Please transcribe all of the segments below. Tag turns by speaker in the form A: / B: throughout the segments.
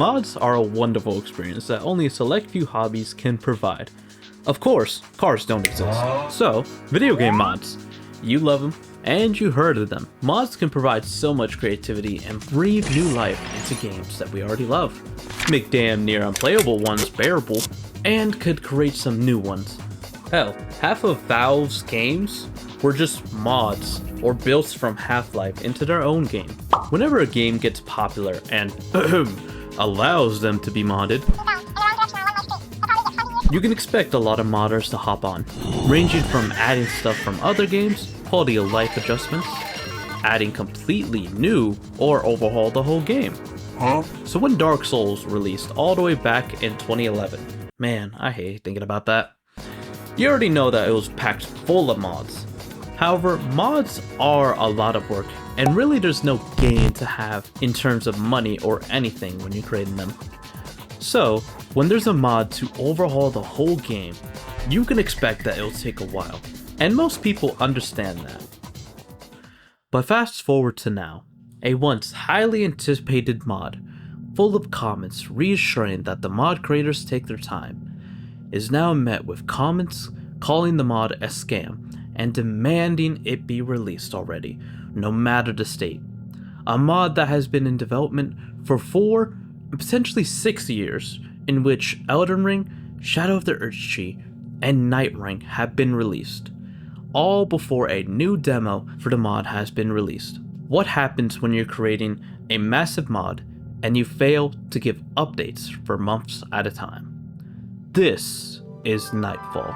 A: Mods are a wonderful experience that only a select few hobbies can provide. Of course, cars don't exist. So, video game mods. You love them, and you heard of them. Mods can provide so much creativity and breathe new life into games that we already love. Make damn near unplayable ones bearable, and could create some new ones. Hell, half of Valve's games were just mods or built from Half-Life into their own game. Whenever a game gets popular and allows them to be modded, you can expect a lot of modders to hop on, ranging from adding stuff from other games, quality of life adjustments, adding completely new, or overhaul the whole game. So when Dark Souls released all the way back in 2011, man, I hate thinking about that. You already know that it was packed full of mods. However, mods are a lot of work, and really there's no gain to have in terms of money or anything when you're creating them. So, when there's a mod to overhaul the whole game, you can expect that it'll take a while, and most people understand that. But fast forward to now, a once highly anticipated mod, full of comments reassuring that the mod creators take their time, is now met with comments calling the mod a scam and demanding it be released already, no matter the state. A mod that has been in development for 4, potentially 6 years, in which Elden Ring, Shadow of the Erdtree, and Nightfall have been released, all before a new demo for the mod has been released. What happens when you're creating a massive mod and you fail to give updates for months at a time? This is Nightfall.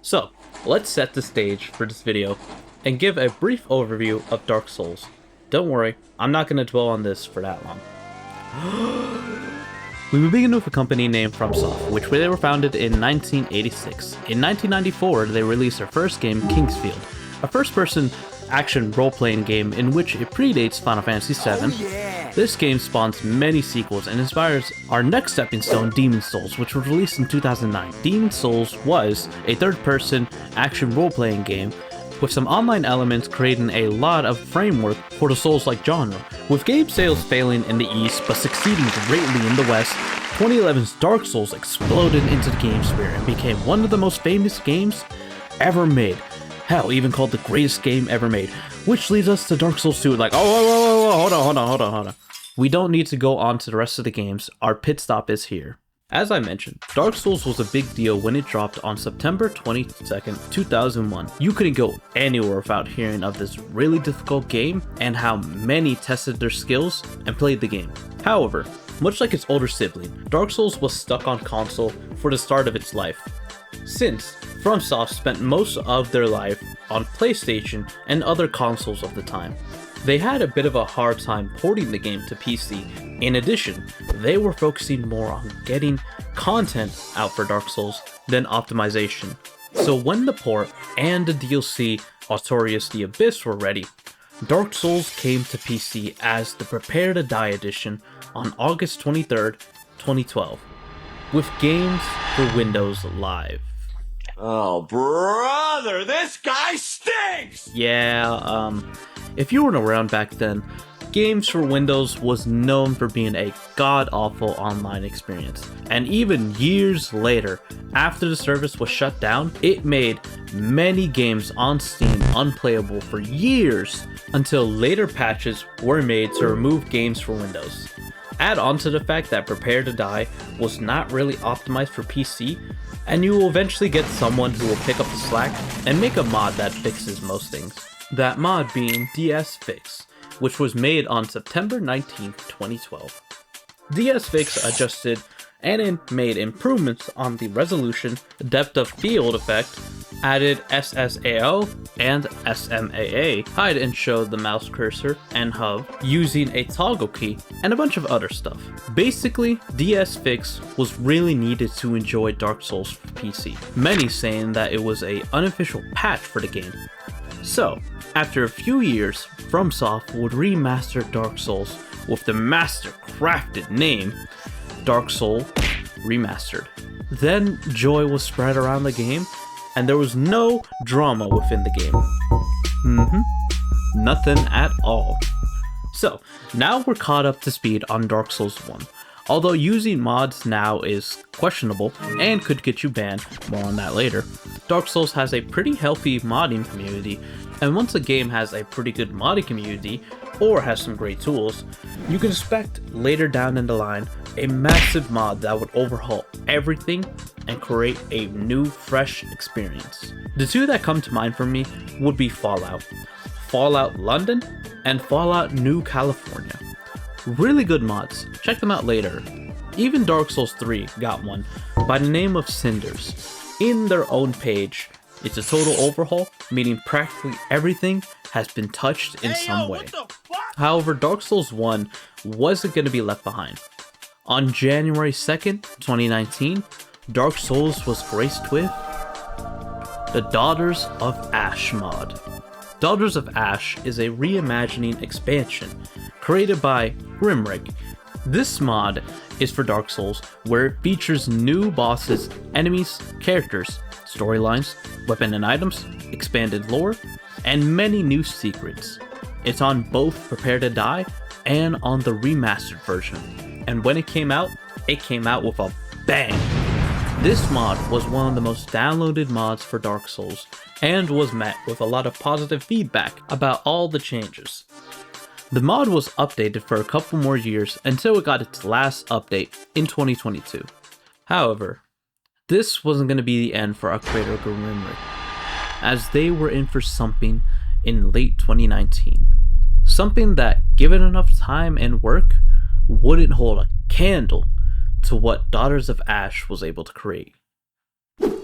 A: So, let's set the stage for this video and give a brief overview of Dark Souls. Don't worry, I'm not going to dwell on this for that long. We will begin with a company named FromSoft, which they were founded in 1986. In 1994, they released their first game, Kingsfield, a first-person action role-playing game in which it predates Final Fantasy VII. This game spawns many sequels and inspires our next stepping stone, Demon's Souls, which was released in 2009. Demon's Souls was a third-person action role-playing game with some online elements creating a lot of framework for the Souls-like genre. With game sales failing in the East but succeeding greatly in the West, 2011's Dark Souls exploded into the game sphere and became one of the most famous games ever made. Hell, even called the greatest game ever made. Which leads us to Dark Souls 2. Like, oh, hold on. We don't need to go on to the rest of the games. Our pit stop is here. As I mentioned, Dark Souls was a big deal when it dropped on September 22nd, 2001. You couldn't go anywhere without hearing of this really difficult game and how many tested their skills and played the game. However, much like its older sibling, Dark Souls was stuck on console for the start of its life, since FromSoft spent most of their life on PlayStation and other consoles of the time. They had a bit of a hard time porting the game to PC. In addition, they were focusing more on getting content out for Dark Souls than optimization. So when the port and the DLC Artorias the Abyss were ready, Dark Souls came to PC as the Prepare to Die edition on August 23rd, 2012, with games for Windows Live.
B: Oh, brother, this guy stinks!
A: Yeah, if you weren't around back then, Games for Windows was known for being a god-awful online experience. And even years later, after the service was shut down, it made many games on Steam unplayable for years until later patches were made to remove Games for Windows. Add on to the fact that Prepare to Die was not really optimized for PC, and you will eventually get someone who will pick up the slack and make a mod that fixes most things. That mod being DS Fix, which was made on September 19, 2012. DS Fix adjusted and made improvements on the resolution, depth of field effect, added SSAO and SMAA, hide and show the mouse cursor and hub using a toggle key, and a bunch of other stuff. Basically, DS Fix was really needed to enjoy Dark Souls for PC, many saying that it was an unofficial patch for the game. So, after a few years, FromSoft would remaster Dark Souls with the master-crafted name Dark Souls Remastered. Then joy was spread around the game, and there was no drama within the game. Nothing at all. So, now we're caught up to speed on Dark Souls 1. Although using mods now is questionable and could get you banned, more on that later, Dark Souls has a pretty healthy modding community, and once a game has a pretty good modding community, or has some great tools, you can expect later down in the line a massive mod that would overhaul everything and create a new, fresh experience. The two that come to mind for me would be Fallout London and Fallout New California. Really good mods, check them out later. Even Dark Souls 3 got one by the name of Cinders. In their own page, it's a total overhaul, meaning practically everything has been touched in some way. However, Dark Souls 1 wasn't going to be left behind. On January 2nd, 2019, Dark Souls was graced with the Daughters of Ash mod. Daughters of Ash is a reimagining expansion created by Grimrukh. This mod is for Dark Souls, where it features new bosses, enemies, characters, storylines, weapon and items, expanded lore, and many new secrets. It's on both Prepare to Die and on the remastered version, and when it came out with a bang. This mod was one of the most downloaded mods for Dark Souls, and was met with a lot of positive feedback about all the changes. The mod was updated for a couple more years until it got its last update in 2022. However, this wasn't going to be the end for our creator Grimrukh, as they were in for something in late 2019. Something that, given enough time and work, wouldn't hold a candle to what Daughters of Ash was able to create.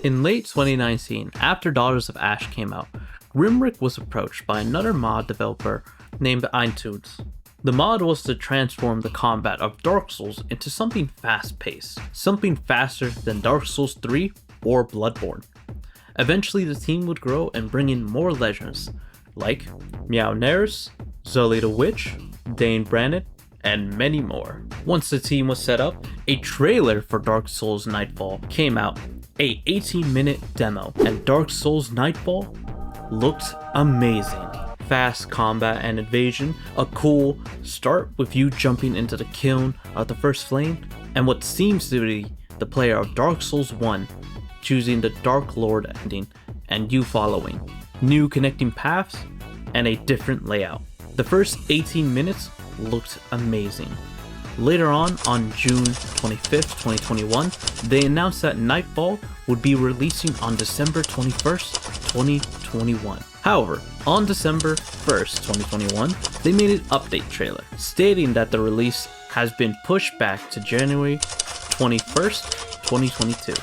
A: In late 2019, after Daughters of Ash came out, Grimrukh was approached by another mod developer named AinTunez. The mod was to transform the combat of Dark Souls into something fast-paced, something faster than Dark Souls 3 or Bloodborne. Eventually the team would grow and bring in more legends, like Meow Nares, Zully the Witch, Dane Brannon, and many more. Once the team was set up, a trailer for Dark Souls Nightfall came out, a 18-minute demo, and Dark Souls Nightfall looked amazing. Fast combat and invasion, a cool start with you jumping into the kiln of the first flame, and what seems to be the player of Dark Souls 1 choosing the Dark Lord ending and you following. New connecting paths and a different layout. The first 18 minutes looked amazing. Later on June 25th, 2021, they announced that Nightfall would be releasing on December 21st, 2021. However, on December 1st, 2021, they made an update trailer stating that the release has been pushed back to January 21st, 2022.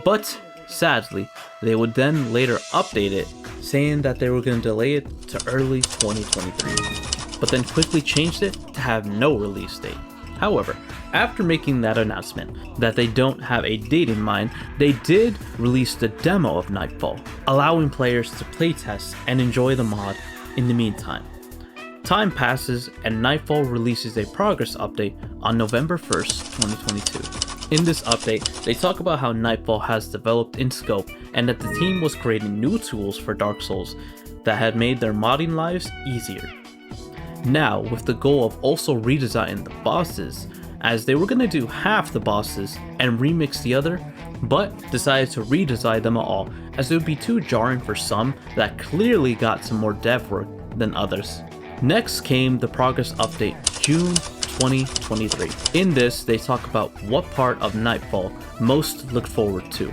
A: But sadly, they would then later update it, saying that they were going to delay it to early 2023, but then quickly changed it to have no release date. However, after making that announcement that they don't have a date in mind, they did release the demo of Nightfall, allowing players to playtest and enjoy the mod in the meantime. Time passes and Nightfall releases a progress update on November 1st, 2022. In this update, they talk about how Nightfall has developed in scope and that the team was creating new tools for Dark Souls that had made their modding lives easier. Now, with the goal of also redesigning the bosses, as they were going to do half the bosses and remix the other, but decided to redesign them all as it would be too jarring for some that clearly got some more dev work than others. Next came the progress update, June 2023. In this, they talk about what part of Nightfall most looked forward to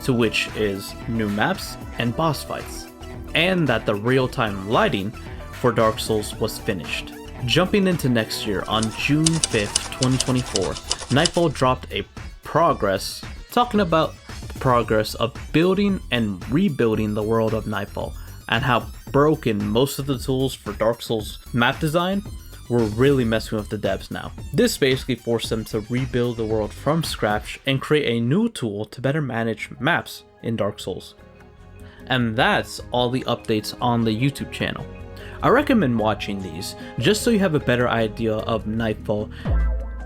A: which is new maps and boss fights, and that the real-time lighting for Dark Souls was finished. Jumping into next year, on June 5th, 2024, Nightfall dropped a progress talking about the progress of building and rebuilding the world of Nightfall, and how broken most of the tools for Dark Souls map design were really messing with the devs now. This basically forced them to rebuild the world from scratch and create a new tool to better manage maps in Dark Souls. And that's all the updates on the YouTube channel. I recommend watching these just so you have a better idea of Nightfall,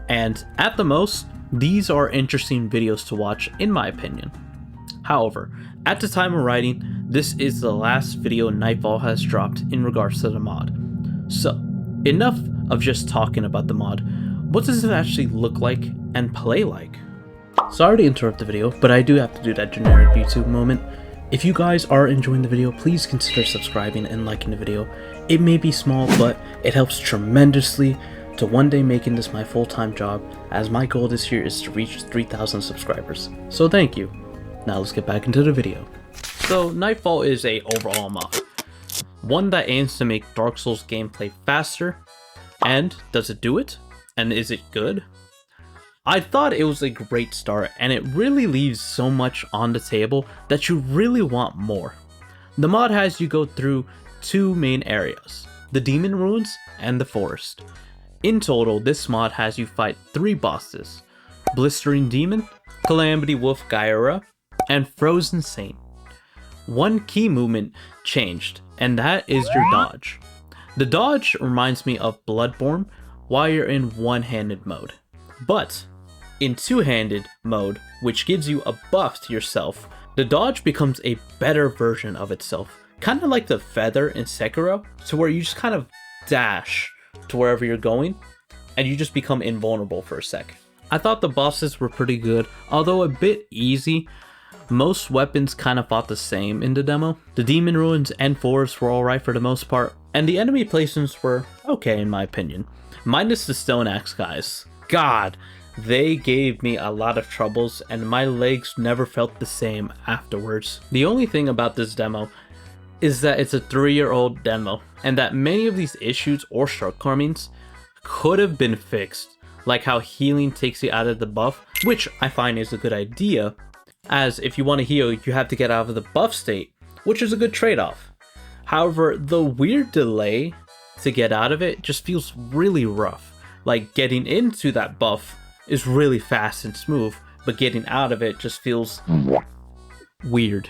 A: and at the most, these are interesting videos to watch in my opinion. However, at the time of writing, this is the last video Nightfall has dropped in regards to the mod. So, enough of just talking about the mod. What does it actually look like and play like? Sorry to interrupt the video, but I do have to do that generic YouTube moment. If you guys are enjoying the video, please consider subscribing and liking the video. It may be small, but it helps tremendously to one day making this my full-time job, as my goal this year is to reach 3,000 subscribers. So thank you. Now let's get back into the video. So Nightfall is a overhaul mod, one that aims to make Dark Souls gameplay faster. And does it do it? And is it good? I thought it was a great start, and it really leaves so much on the table that you really want more. The mod has you go through two main areas, the Demon Ruins and the Forest. In total, this mod has you fight 3 bosses, Blistering Demon, Calamity Wolf Gyra, and Frozen Saint. One key movement changed, and that is your dodge. The dodge reminds me of Bloodborne while you're in one-handed mode, but in two-handed mode, which gives you a buff to yourself, the dodge becomes a better version of itself, kind of like the feather in Sekiro, to where you just kind of dash to wherever you're going and you just become invulnerable for a sec. I thought the bosses were pretty good, although a bit easy. Most weapons kind of fought the same in the demo. The Demon Ruins and Forest were alright for the most part, and the enemy placements were okay in my opinion, minus the Stone Axe guys. God, they gave me a lot of troubles, and my legs never felt the same afterwards. The only thing about this demo is that it's a 3-year-old demo, and that many of these issues or shortcomings could have been fixed, like how healing takes you out of the buff, which I find is a good idea, as if you want to heal, you have to get out of the buff state, which is a good trade-off. However, the weird delay to get out of it just feels really rough. Like getting into that buff is really fast and smooth, but getting out of it just feels weird.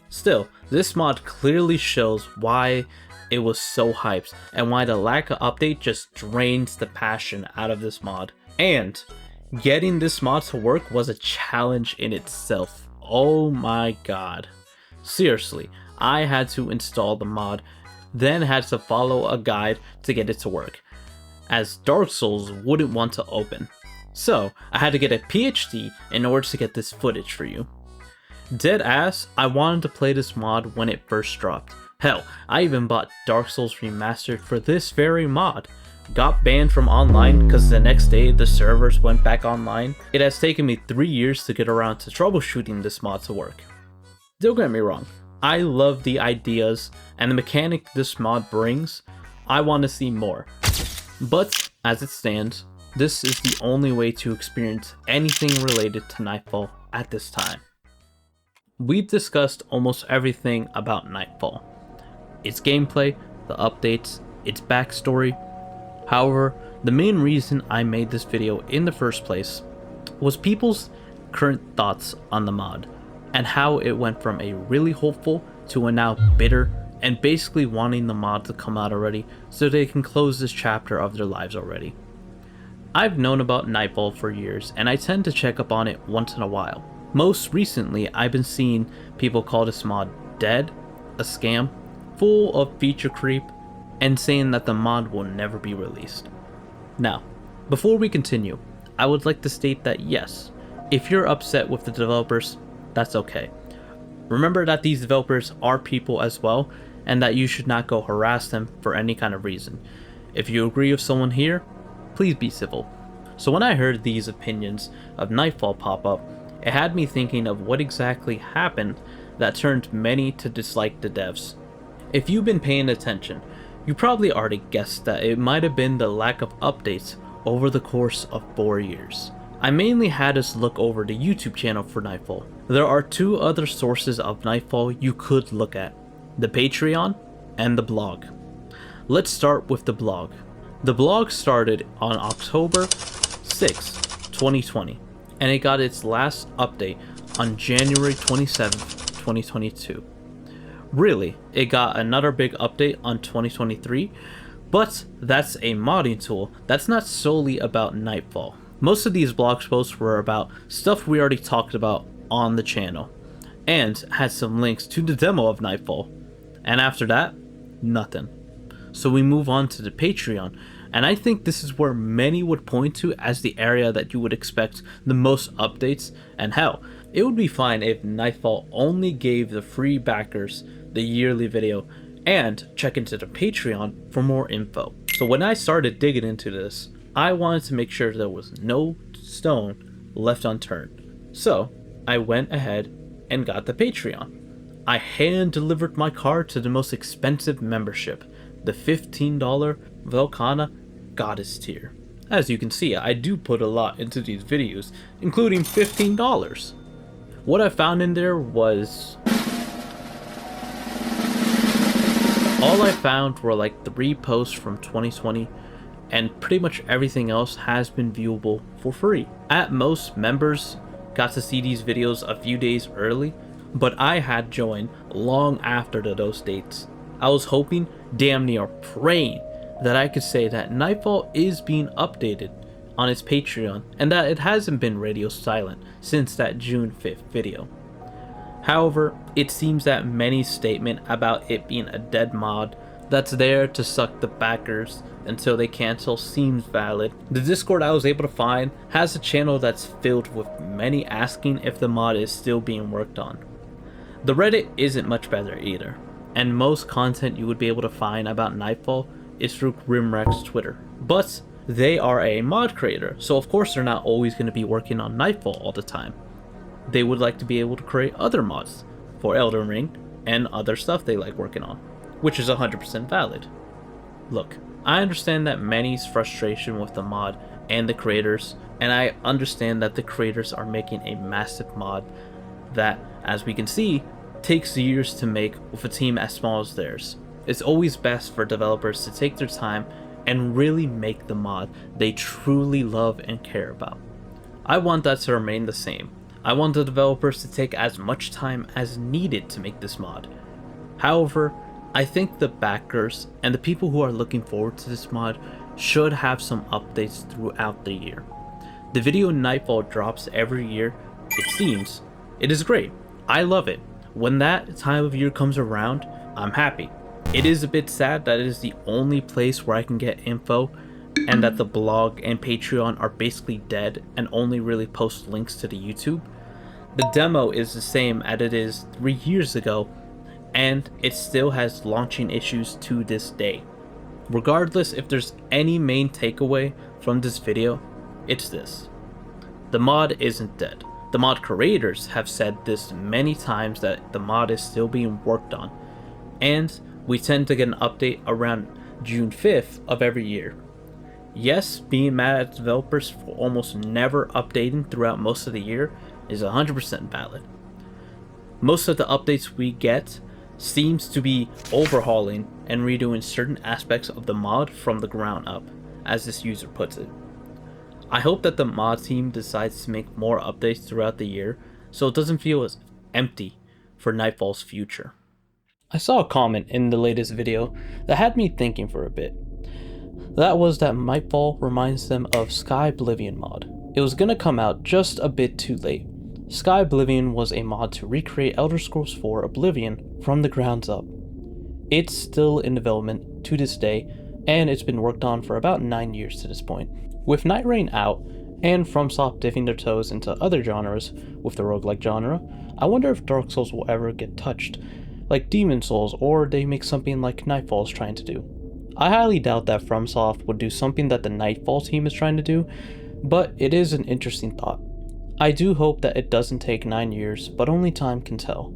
A: Still, this mod clearly shows why it was so hyped and why the lack of update just drains the passion out of this mod. And getting this mod to work was a challenge in itself. Oh my god. Seriously, I had to install the mod, then had to follow a guide to get it to work, as Dark Souls wouldn't want to open. So I had to get a PhD in order to get this footage for you. Dead ass, I wanted to play this mod when it first dropped. Hell, I even bought Dark Souls Remastered for this very mod. Got banned from online because the next day the servers went back online. It has taken me 3 years to get around to troubleshooting this mod to work. Don't get me wrong, I love the ideas and the mechanic this mod brings. I want to see more. But as it stands, this is the only way to experience anything related to Nightfall at this time. We've discussed almost everything about Nightfall. Its gameplay, the updates, its backstory. However, the main reason I made this video in the first place was people's current thoughts on the mod, and how it went from a really hopeful to a now bitter, and basically wanting the mod to come out already so they can close this chapter of their lives already. I've known about Nightfall for years, and I tend to check up on it once in a while. Most recently, I've been seeing people call this mod dead, a scam, full of feature creep, and saying that the mod will never be released. Now, before we continue, I would like to state that yes, if you're upset with the developers, that's okay. Remember that these developers are people as well, and that you should not go harass them for any kind of reason. If you agree with someone here, please be civil. So when I heard these opinions of Nightfall pop up, it had me thinking of what exactly happened that turned many to dislike the devs. If you've been paying attention, you probably already guessed that it might have been the lack of updates over the course of 4 years. I mainly had us look over the YouTube channel for Nightfall. There are two other sources of Nightfall you could look at, the Patreon and the blog. Let's start with the blog. The blog started on October 6, 2020, and it got its last update on January 27, 2022. Really, it got another big update on 2023, but that's a modding tool that's not solely about Nightfall. Most of these blog posts were about stuff we already talked about on the channel, and had some links to the demo of Nightfall. And after that, nothing. So we move on to the Patreon, and I think this is where many would point to as the area that you would expect the most updates, and hell, it would be fine if Nightfall only gave the free backers the yearly video, and check into the Patreon for more info. So when I started digging into this, I wanted to make sure there was no stone left unturned. So I went ahead and got the Patreon. I hand delivered my card to the most expensive membership, the $15 Volcana Goddess tier. As you can see, I do put a lot into these videos, including $15. What I found in there was... all I found were like 3 posts from 2020, and pretty much everything else has been viewable for free. At most, members got to see these videos a few days early, but I had joined long after those dates. I was hoping, damn near praying, that I could say that Nightfall is being updated on its Patreon and that it hasn't been radio silent since that June 5th video. However, it seems that many's statement about it being a dead mod that's there to suck the backers until they cancel seems valid. The Discord I was able to find has a channel that's filled with many asking if the mod is still being worked on. The Reddit isn't much better either, and most content you would be able to find about Nightfall is through Grimrukh's Twitter. But they are a mod creator, so of course they're not always going to be working on Nightfall all the time. They would like to be able to create other mods for Elden Ring and other stuff they like working on, which is 100% valid. Look, I understand that many's frustration with the mod and the creators, and I understand that the creators are making a massive mod that, as we can see, takes years to make with a team as small as theirs. It's always best for developers to take their time and really make the mod they truly love and care about. I want that to remain the same. I want the developers to take as much time as needed to make this mod. However, I think the backers and the people who are looking forward to this mod should have some updates throughout the year. The video Nightfall drops every year, it seems. It is great. I love it. When that time of year comes around, I'm happy. It is a bit sad that it is the only place where I can get info, and that the blog and Patreon are basically dead and only really post links to the YouTube. The demo is the same as it is 3 years ago, and it still has launching issues to this day. Regardless if there's any main takeaway from this video, it's this. The mod isn't dead. The mod creators have said this many times that the mod is still being worked on, and we tend to get an update around June 5th of every year. Yes, being mad at developers for almost never updating throughout most of the year is 100% valid. Most of the updates we get seems to be overhauling and redoing certain aspects of the mod from the ground up, as this user puts it. I hope that the mod team decides to make more updates throughout the year so it doesn't feel as empty for Nightfall's future. I saw a comment in the latest video that had me thinking for a bit. That was that Nightfall reminds them of Sky Oblivion mod. It was gonna come out just a bit too late. Sky Oblivion was a mod to recreate Elder Scrolls 4 Oblivion from the ground up. It's still in development to this day, and it's been worked on for about 9 years to this point. With Night Rain out, and FromSoft dipping their toes into other genres with the roguelike genre, I wonder if Dark Souls will ever get touched, like Demon Souls, or they make something like Nightfall is trying to do. I highly doubt that FromSoft would do something that the Nightfall team is trying to do, but it is an interesting thought. I do hope that it doesn't take 9 years, but only time can tell.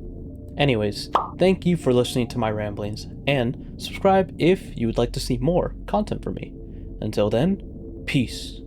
A: Anyways, thank you for listening to my ramblings, and subscribe if you would like to see more content from me. Until then, peace.